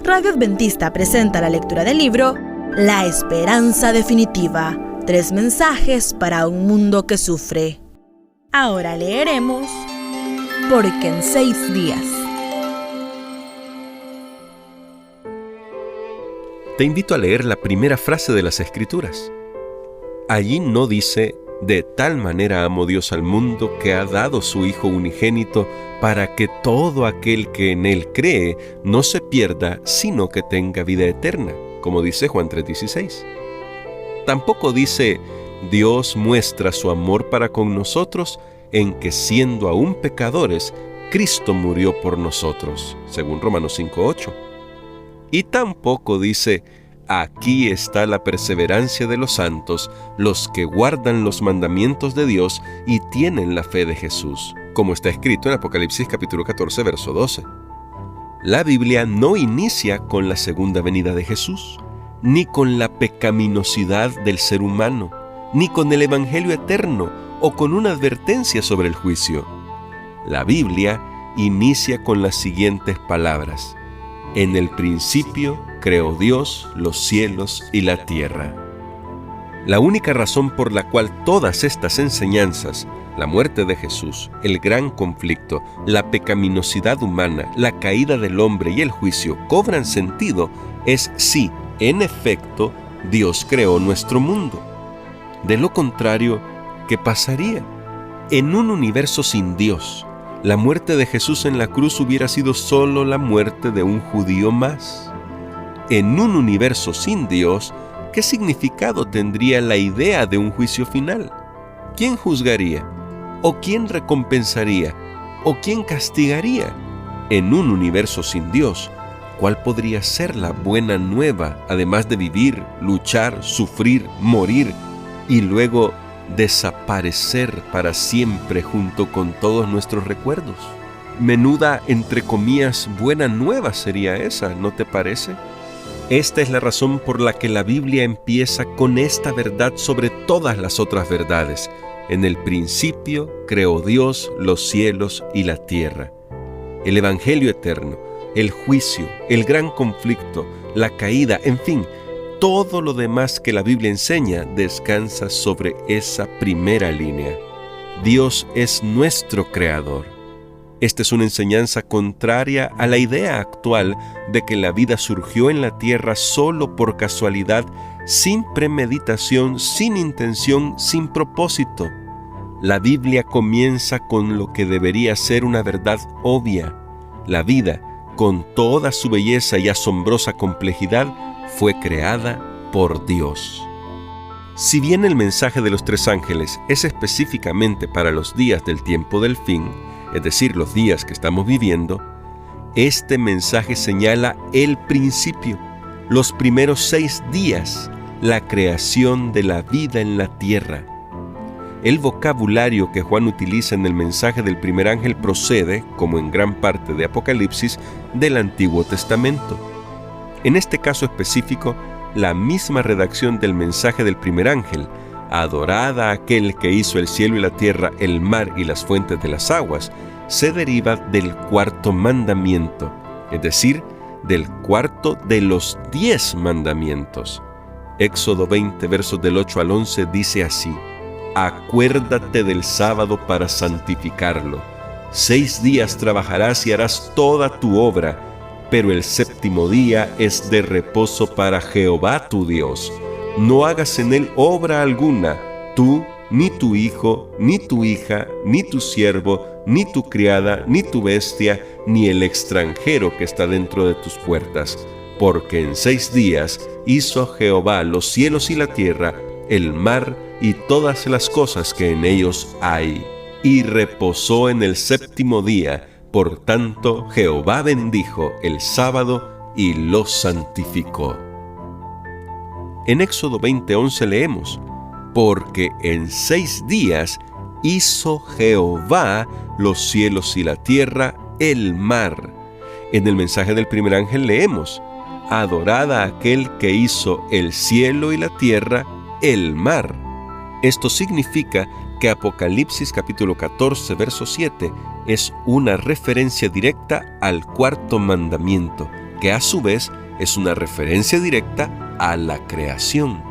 Radio Adventista presenta la lectura del libro La Esperanza Definitiva, 3 mensajes para un mundo que sufre. Ahora leeremos Porque en 6 días. Te invito a leer la primera frase de las Escrituras. Allí no dice: de tal manera amó Dios al mundo que ha dado su Hijo unigénito para que todo aquel que en Él cree no se pierda, sino que tenga vida eterna, como dice Juan 3:16. Tampoco dice: Dios muestra su amor para con nosotros en que, siendo aún pecadores, Cristo murió por nosotros, según Romanos 5:8. Y tampoco dice: aquí está la perseverancia de los santos, los que guardan los mandamientos de Dios y tienen la fe de Jesús, como está escrito en Apocalipsis capítulo 14, verso 12. La Biblia no inicia con la segunda venida de Jesús, ni con la pecaminosidad del ser humano, ni con el Evangelio eterno o con una advertencia sobre el juicio. La Biblia inicia con las siguientes palabras: en el principio creó Dios los cielos y la tierra. La única razón por la cual todas estas enseñanzas, la muerte de Jesús, el gran conflicto, la pecaminosidad humana, la caída del hombre y el juicio cobran sentido es si, en efecto, Dios creó nuestro mundo. De lo contrario, ¿qué pasaría? En un universo sin Dios, la muerte de Jesús en la cruz hubiera sido solo la muerte de un judío más. En un universo sin Dios, ¿qué significado tendría la idea de un juicio final? ¿Quién juzgaría? ¿O quién recompensaría? ¿O quién castigaría? En un universo sin Dios, ¿cuál podría ser la buena nueva, además de vivir, luchar, sufrir, morir y luego desaparecer para siempre junto con todos nuestros recuerdos? Menuda, entre comillas, buena nueva sería esa, ¿no te parece? Esta es la razón por la que la Biblia empieza con esta verdad sobre todas las otras verdades. En el principio creó Dios los cielos y la tierra. El Evangelio eterno, el juicio, el gran conflicto, la caída, en fin, todo lo demás que la Biblia enseña descansa sobre esa primera línea. Dios es nuestro creador. Esta es una enseñanza contraria a la idea actual de que la vida surgió en la tierra solo por casualidad, sin premeditación, sin intención, sin propósito. La Biblia comienza con lo que debería ser una verdad obvia. La vida, con toda su belleza y asombrosa complejidad, fue creada por Dios. Si bien el mensaje de los 3 ángeles es específicamente para los días del tiempo del fin, es decir, los días que estamos viviendo, este mensaje señala el principio, los primeros 6 días, la creación de la vida en la tierra. El vocabulario que Juan utiliza en el mensaje del primer ángel procede, como en gran parte de Apocalipsis, del Antiguo Testamento. En este caso específico, la misma redacción del mensaje del primer ángel, adorad a aquel que hizo el cielo y la tierra, el mar y las fuentes de las aguas, se deriva del 4º mandamiento, es decir, del 4º de los 10 mandamientos. Éxodo 20, versos del 8 al 11 dice así: acuérdate del sábado para santificarlo. 6 días trabajarás y harás toda tu obra, pero el 7º día es de reposo para Jehová tu Dios. No hagas en él obra alguna, tú, ni tu hijo, ni tu hija, ni tu siervo, ni tu criada, ni tu bestia, ni el extranjero que está dentro de tus puertas. Porque en 6 días hizo Jehová los cielos y la tierra, el mar y todas las cosas que en ellos hay. Y reposó en el 7º día. Por tanto, Jehová bendijo el sábado y lo santificó. En Éxodo 20:11 leemos: porque en 6 días hizo Jehová los cielos y la tierra, el mar. En el mensaje del primer ángel leemos: adorad a aquel que hizo el cielo y la tierra, el mar. Esto significa que Apocalipsis capítulo 14, verso 7 es una referencia directa al 4º mandamiento, que a su vez es una referencia directa a la creación.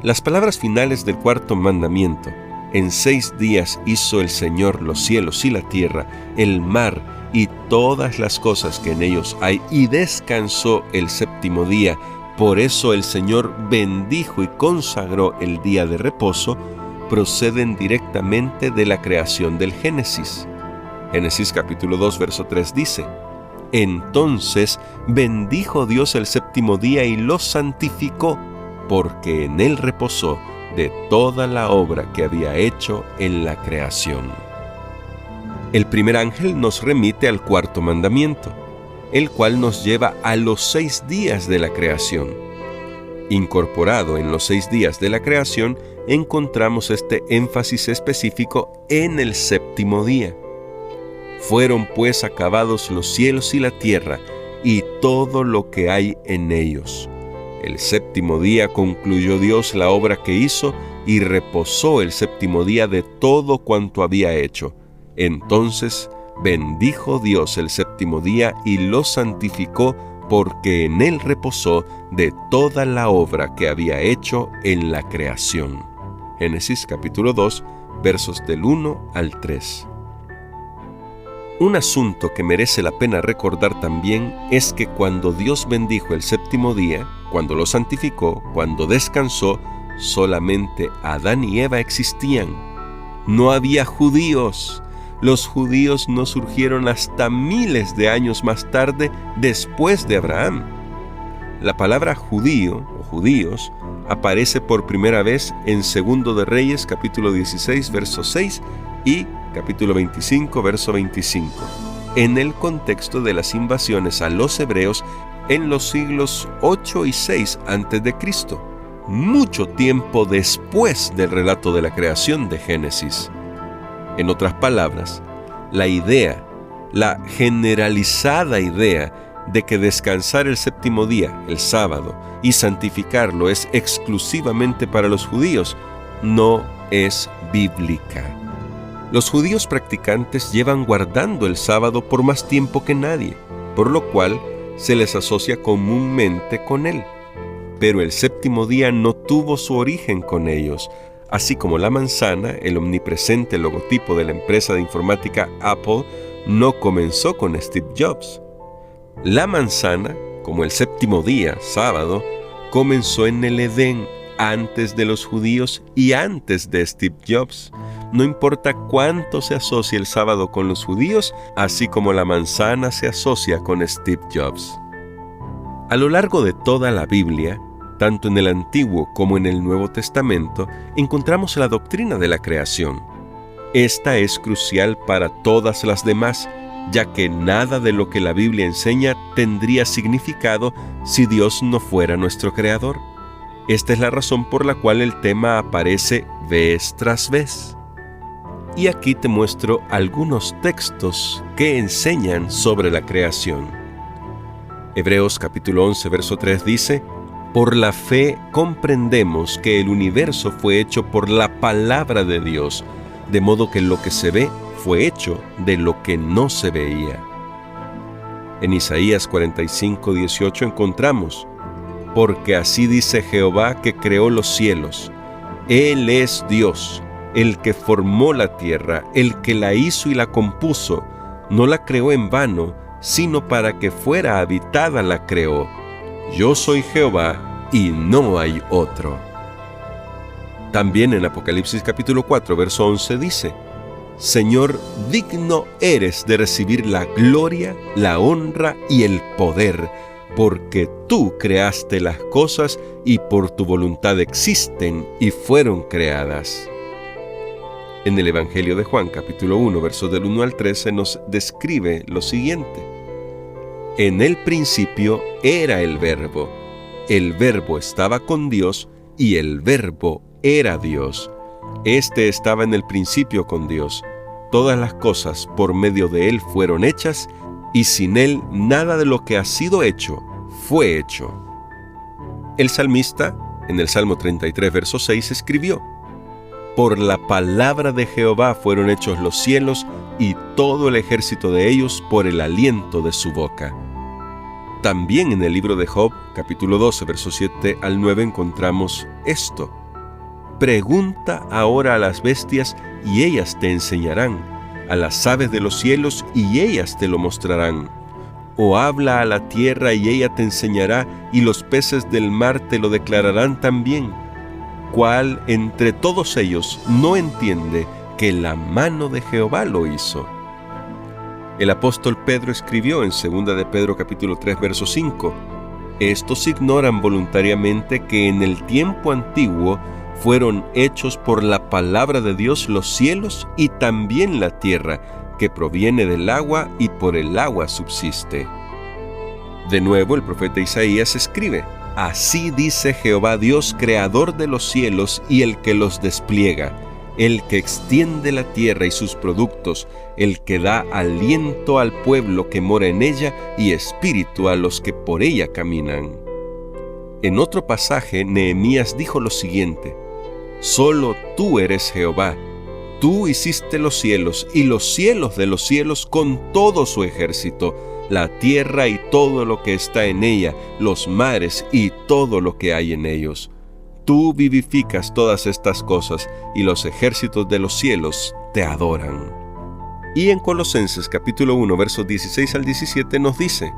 Las palabras finales del cuarto mandamiento: en 6 días hizo el Señor los cielos y la tierra, el mar y todas las cosas que en ellos hay, y descansó el séptimo día. Por eso el Señor bendijo y consagró el día de reposo, proceden directamente de la creación del Génesis. Génesis capítulo 2, verso 3 dice: entonces bendijo Dios el séptimo día y lo santificó, porque en él reposó de toda la obra que había hecho en la creación. El primer ángel nos remite al cuarto mandamiento, el cual nos lleva a los 6 días de la creación. Incorporado en los 6 días de la creación, encontramos este énfasis específico en el séptimo día. Fueron pues acabados los cielos y la tierra, y todo lo que hay en ellos. El séptimo día concluyó Dios la obra que hizo, y reposó el séptimo día de todo cuanto había hecho. Entonces bendijo Dios el séptimo día y lo santificó, porque en él reposó de toda la obra que había hecho en la creación. Génesis capítulo 2, versos del 1 al 3. Un asunto que merece la pena recordar también es que cuando Dios bendijo el séptimo día, cuando lo santificó, cuando descansó, solamente Adán y Eva existían. No había judíos. Los judíos no surgieron hasta miles de años más tarde, después de Abraham. La palabra judío o judíos aparece por primera vez en 2 de Reyes, capítulo 16, verso 6 y capítulo 25, verso 25, en el contexto de las invasiones a los hebreos en los siglos 8 y 6 a.C., mucho tiempo después del relato de la creación de Génesis. En otras palabras, la generalizada idea de que descansar el séptimo día, el sábado, y santificarlo es exclusivamente para los judíos, no es bíblica. Los judíos practicantes llevan guardando el sábado por más tiempo que nadie, por lo cual se les asocia comúnmente con él. Pero el séptimo día no tuvo su origen con ellos, así como la manzana, el omnipresente logotipo de la empresa de informática Apple, no comenzó con Steve Jobs. La manzana, como el séptimo día, sábado, comenzó en el Edén, antes de los judíos y antes de Steve Jobs. No importa cuánto se asocie el sábado con los judíos, así como la manzana se asocia con Steve Jobs. A lo largo de toda la Biblia, tanto en el Antiguo como en el Nuevo Testamento, encontramos la doctrina de la creación. Esta es crucial para todas las demás, ya que nada de lo que la Biblia enseña tendría significado si Dios no fuera nuestro creador. Esta es la razón por la cual el tema aparece vez tras vez. Y aquí te muestro algunos textos que enseñan sobre la creación. Hebreos capítulo 11, verso 3 dice: por la fe comprendemos que el universo fue hecho por la palabra de Dios, de modo que lo que se ve fue hecho de lo que no se veía. En Isaías 45, 18 encontramos: porque así dice Jehová que creó los cielos. Él es Dios, el que formó la tierra, el que la hizo y la compuso. No la creó en vano, sino para que fuera habitada la creó. Yo soy Jehová y no hay otro. También en Apocalipsis capítulo 4, verso 11 dice: Señor, digno eres de recibir la gloria, la honra y el poder, porque tú creaste las cosas y por tu voluntad existen y fueron creadas. En el Evangelio de Juan, capítulo 1, versos del 1 al 13, nos describe lo siguiente: en el principio era el Verbo estaba con Dios y el Verbo era Dios. Este estaba en el principio con Dios. Todas las cosas por medio de Él fueron hechas, y sin Él nada de lo que ha sido hecho fue hecho. El salmista, en el Salmo 33, verso 6, escribió: por la palabra de Jehová fueron hechos los cielos, y todo el ejército de ellos por el aliento de su boca. También en el libro de Job, capítulo 12, versos 7 al 9, encontramos esto. Pregunta ahora a las bestias y ellas te enseñarán, a las aves de los cielos y ellas te lo mostrarán. O habla a la tierra y ella te enseñará, y los peces del mar te lo declararán también. ¿Cuál entre todos ellos no entiende que la mano de Jehová lo hizo? El apóstol Pedro escribió en 2 de Pedro capítulo 3, verso 5, estos ignoran voluntariamente que en el tiempo antiguo fueron hechos por la palabra de Dios los cielos y también la tierra, que proviene del agua y por el agua subsiste. De nuevo el profeta Isaías escribe, así dice Jehová Dios, creador de los cielos y el que los despliega, el que extiende la tierra y sus productos, el que da aliento al pueblo que mora en ella y espíritu a los que por ella caminan. En otro pasaje, Nehemías dijo lo siguiente, solo tú eres Jehová, tú hiciste los cielos y los cielos de los cielos con todo su ejército, la tierra y todo lo que está en ella, los mares y todo lo que hay en ellos. Tú vivificas todas estas cosas y los ejércitos de los cielos te adoran. Y en Colosenses capítulo 1, versos 16 al 17 nos dice,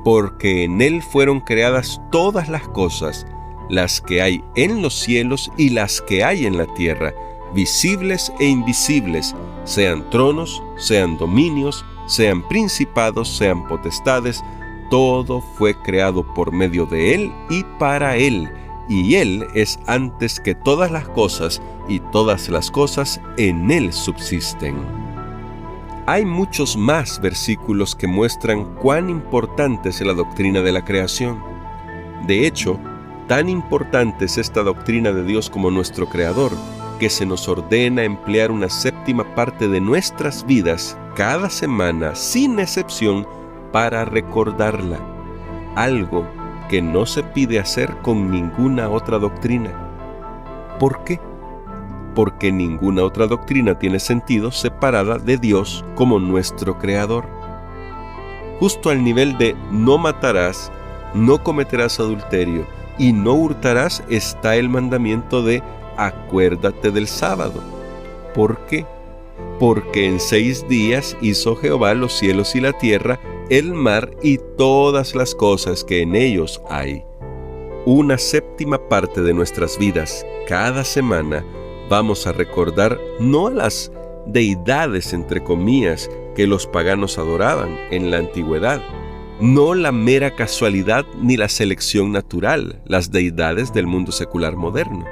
porque en Él fueron creadas todas las cosas, las que hay en los cielos y las que hay en la tierra, visibles e invisibles, sean tronos, sean dominios, sean principados, sean potestades, todo fue creado por medio de Él y para Él, y Él es antes que todas las cosas, y todas las cosas en Él subsisten. Hay muchos más versículos que muestran cuán importante es la doctrina de la creación. De hecho, tan importante es esta doctrina de Dios como nuestro Creador, que se nos ordena emplear una séptima parte de nuestras vidas cada semana, sin excepción, para recordarla. Algo que no se pide hacer con ninguna otra doctrina. ¿Por qué? Porque ninguna otra doctrina tiene sentido separada de Dios como nuestro Creador. Justo al nivel de no matarás, no cometerás adulterio y no hurtarás está el mandamiento de acuérdate del sábado. ¿Por qué? Porque en 6 días hizo Jehová los cielos y la tierra, el mar y todas las cosas que en ellos hay. Una séptima parte de nuestras vidas cada semana vamos a recordar no a las deidades, entre comillas, que los paganos adoraban en la antigüedad, no la mera casualidad ni la selección natural, las deidades del mundo secular moderno,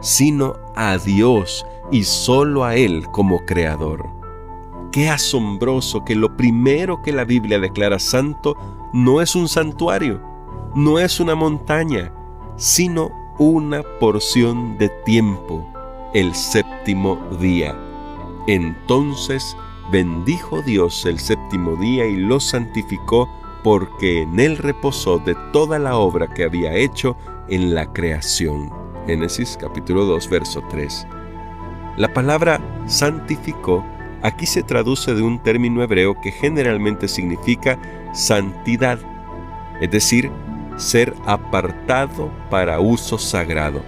sino a Dios y solo a Él como Creador. Qué asombroso que lo primero que la Biblia declara santo no es un santuario, no es una montaña, sino una porción de tiempo, el séptimo día. Entonces bendijo Dios el séptimo día y lo santificó, porque en él reposó de toda la obra que había hecho en la creación. Génesis capítulo 2, verso 3. La palabra santificó aquí se traduce de un término hebreo que generalmente significa santidad, es decir, ser apartado para uso sagrado.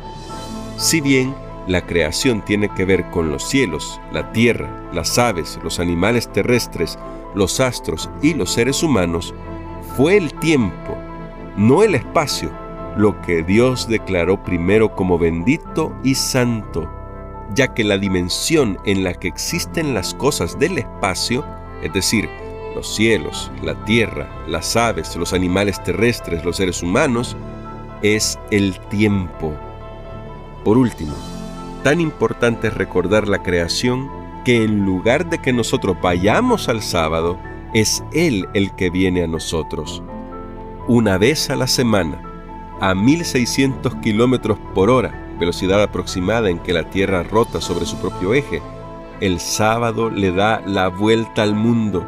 Si bien la creación tiene que ver con los cielos, la tierra, las aves, los animales terrestres, los astros y los seres humanos, fue el tiempo, no el espacio, lo que Dios declaró primero como bendito y santo, ya que la dimensión en la que existen las cosas del espacio, es decir, los cielos, la tierra, las aves, los animales terrestres, los seres humanos, es el tiempo. Por último, tan importante es recordar la creación que en lugar de que nosotros vayamos al sábado, es Él el que viene a nosotros. Una vez a la semana, a 1600 kilómetros por hora, velocidad aproximada en que la Tierra rota sobre su propio eje, el sábado le da la vuelta al mundo.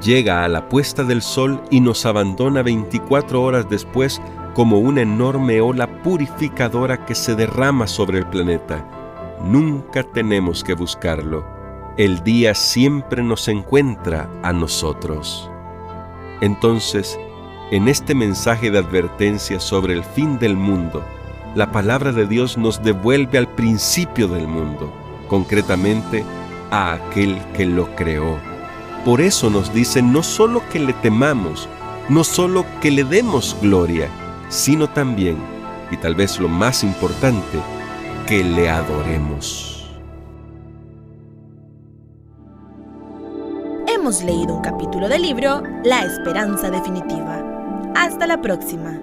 Llega a la puesta del sol y nos abandona 24 horas después como una enorme ola purificadora que se derrama sobre el planeta. Nunca tenemos que buscarlo. El día siempre nos encuentra a nosotros. Entonces, En este mensaje de advertencia sobre el fin del mundo, la palabra de Dios nos devuelve al principio del mundo, concretamente a aquel que lo creó. Por eso nos dice no solo que le temamos, no solo que le demos gloria, sino también, y tal vez lo más importante, que le adoremos. Hemos leído un capítulo del libro La Esperanza Definitiva. Hasta la próxima.